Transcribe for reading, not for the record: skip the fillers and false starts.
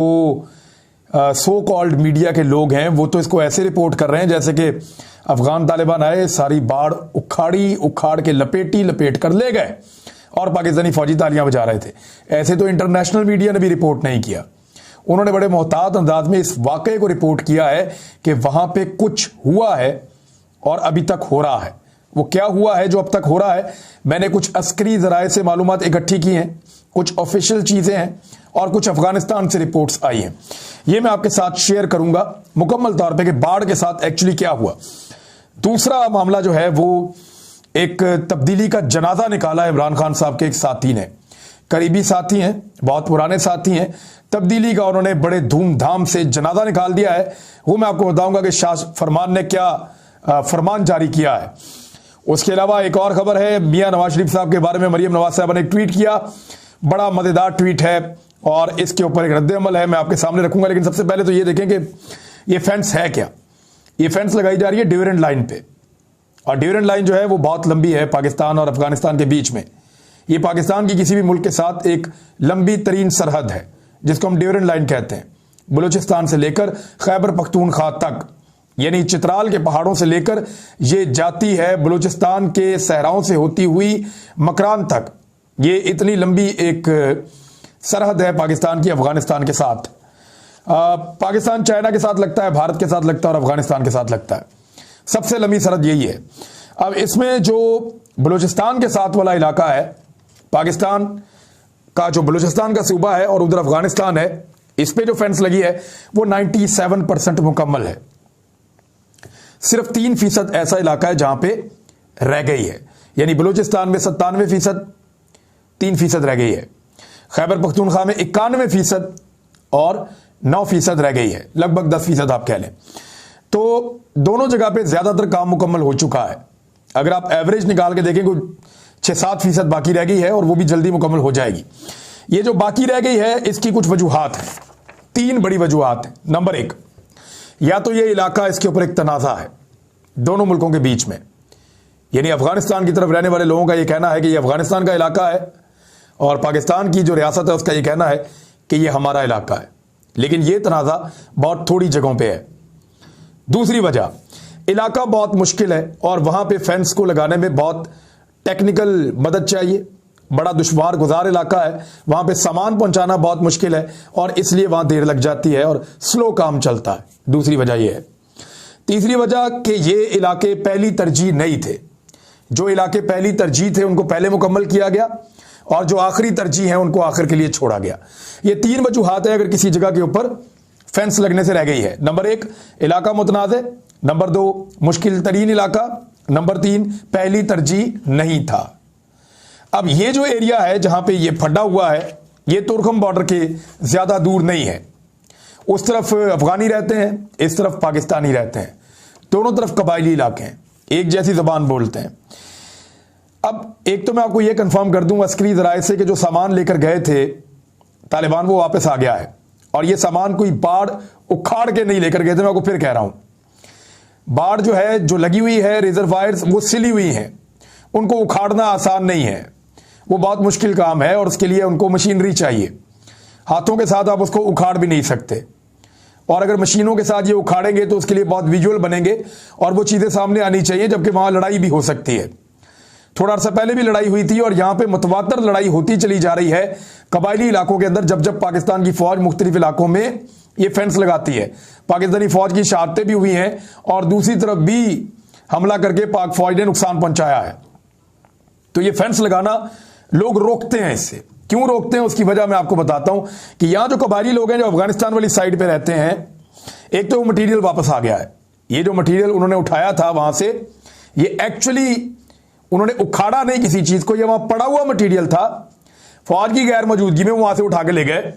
So called media के लोग हैं वो तो इसको ऐसे रिपोर्ट कर रहे हैं जैसे कि अफगान तालिबान आए, सारी बाढ़ उखाड़ के लपेट कर ले गए और पाकिस्तानी फौजी तालियां बजा रहे थे। ऐसे तो इंटरनेशनल मीडिया ने भी रिपोर्ट नहीं किया। उन्होंने बड़े मोहतात अंदाज में इस वाकये को रिपोर्ट किया है कि वहां पे कुछ हुआ है और अभी तक हो रहा है। वो क्या हुआ है जो अब तक हो रहा है, मैंने कुछ अस्करी जराए से मालूमात इकट्ठी की हैं, कुछ ऑफिशियल चीजें हैं और कुछ अफगानिस्तान से रिपोर्ट्स आई हैं। ये मैं आपके साथ शेयर करूंगा मुकम्मल तौर पे कि बाढ़ के साथ एक्चुअली क्या हुआ। दूसरा मामला जो है वो एक तब्दीली का जनाजा निकाला है इमरान खान साहब के एक साथी ने, करीबी साथी हैं, बहुत पुराने साथी हैं। तब्दीली का उन्होंने बड़े धूमधाम से जनाजा निकाल दिया है। वो मैं आपको बताऊंगा कि शाह फरमान ने क्या फरमान जारी किया है। उसके अलावा एक और खबर है, मियां नवाज शरीफ साहब के बारे में मरियम नवाज साहब ने एक ट्वीट किया, बड़ा मजेदार ट्वीट है और इसके ऊपर एक रद्द-ए-अमल है, मैं आपके सामने रखूंगा। लेकिन सबसे पहले तो ये देखें कि ये फेंस है क्या। ये फेंस लगाई जा रही है ड्यूरेंट लाइन पे, और ड्यूरेंट लाइन जो है वो बहुत लंबी है पाकिस्तान और अफगानिस्तान के बीच में। ये पाकिस्तान की किसी भी मुल्क के साथ एक लंबी तरीन सरहद है जिसको हम ड्यूरेंट लाइन कहते हैं। बलूचिस्तान से लेकर खैबर पख्तूनख्वा तक, यानी चित्राल के पहाड़ों से लेकर ये जाती है बलूचिस्तान के सहराओं से होती हुई मकरान तक। ये इतनी लंबी एक सरहद है पाकिस्तान की अफगानिस्तान के साथ। पाकिस्तान चाइना के साथ लगता है, भारत के साथ लगता है और अफगानिस्तान के साथ लगता है। सबसे लंबी सरहद यही है। अब इसमें जो बलूचिस्तान के साथ वाला इलाका है, पाकिस्तान का जो बलूचिस्तान का सूबा है और उधर अफगानिस्तान है, इस पे जो फेंस लगी है वो 97% मुकम्मल है। सिर्फ 3% ऐसा इलाका है जहां पे रह गई है, यानी बलूचिस्तान में 97%, 3% रह गई है। खैबर पख्तूनख्वा में 91% और 9% रह गई है, लगभग 10% आप कह लें। तो दोनों जगह पे ज्यादातर काम मुकम्मल हो चुका है। अगर आप एवरेज निकाल के देखें, 6-7% बाकी रह गई है और वो भी जल्दी मुकम्मल हो जाएगी। ये जो बाकी रह गई है इसकी कुछ वजूहात हैं, 3 बड़ी वजूहात हैं। नंबर 1, या तो ये इलाका, इसके ऊपर एक तनाज़ा है दोनों मुल्कों के बीच में, यानी अफगानिस्तान की तरफ रहने वाले लोगों का ये कहना है कि ये अफगानिस्तान का इलाका है और पाकिस्तान की जो रियासत है उसका ये कहना है कि ये हमारा इलाका है, लेकिन ये तनाज़ा बहुत थोड़ी जगहों पे है। दूसरी वजह, इलाका बहुत मुश्किल है और वहां पे फेंस को लगाने में बहुत टेक्निकल मदद चाहिए, बड़ा दुश्वार गुजार इलाका है, वहां पे सामान पहुंचाना बहुत मुश्किल है और इसलिए वहां देर लग जाती है और स्लो काम चलता है। दूसरी वजह यह है। तीसरी वजह कि ये इलाके पहली तरजीह नहीं थे। जो इलाके पहली तरजीह थे उनको पहले मुकम्मल किया गया और जो आखिरी तरजीह है उनको आखिर के लिए छोड़ा गया। ये 3 वजूहात है अगर किसी जगह के ऊपर फेंस लगने से रह गई है। नंबर 1, इलाका मुतनाज़े। नंबर 2, मुश्किल तरीन इलाका। नंबर 3, पहली तरजीह नहीं था। अब ये जो एरिया है जहां पे ये फटा हुआ है, ये तुर्कम बॉर्डर के ज्यादा दूर नहीं है। उस तरफ अफगानी रहते हैं, इस तरफ पाकिस्तानी रहते हैं, दोनों तरफ कबायली इलाके हैं, एक जैसी जबान बोलते हैं। अब एक तो मैं आपको यह कंफर्म कर दूं अस्करी जराए से कि जो सामान लेकर गए थे तालिबान वो वापस आ गया है और ये सामान कोई बाढ़ उखाड़ के नहीं लेकर गए थे। मैं आपको फिर कह रहा हूं, बाढ़ जो है, जो लगी हुई है रिजर्वायर्स, वो सिली हुई हैं, उनको उखाड़ना आसान नहीं है, वो बहुत मुश्किल काम है और उसके लिए उनको मशीनरी चाहिए। हाथों के साथ आप उसको उखाड़ भी नहीं सकते और अगर मशीनों के साथ ये उखाड़ेंगे तो उसके लिए बहुत विजुअल बनेंगे और वो चीजें सामने आनी चाहिए, जबकि वहां लड़ाई भी हो सकती है। थोड़ा अर्सा पहले भी लड़ाई हुई थी और यहां पे मुतवातर लड़ाई होती चली जा रही है कबायली इलाकों के अंदर। जब जब पाकिस्तान की फौज मुख्तलिफ इलाकों में ये फेंस लगाती है, पाकिस्तानी फौज की शहादतें भी हुई हैं और दूसरी तरफ भी हमला करके पाक फौज ने नुकसान पहुंचाया है। तो ये फेंस लगाना लोग रोकते हैं। इससे क्यों रोकते हैं उसकी वजह मैं आपको बताता हूं कि यहां जो कबायली लोग हैं जो अफगानिस्तान वाली साइड पे रहते हैं, एक तो वो मटेरियल वापस आ गया है। ये जो मटेरियल उन्होंने उठाया था वहां से, ये एक्चुअली उन्होंने उखाड़ा नहीं किसी चीज को, ये वहां पड़ा हुआ मटेरियल था, फौज की गैर मौजूदगी में वहां से उठा के ले गए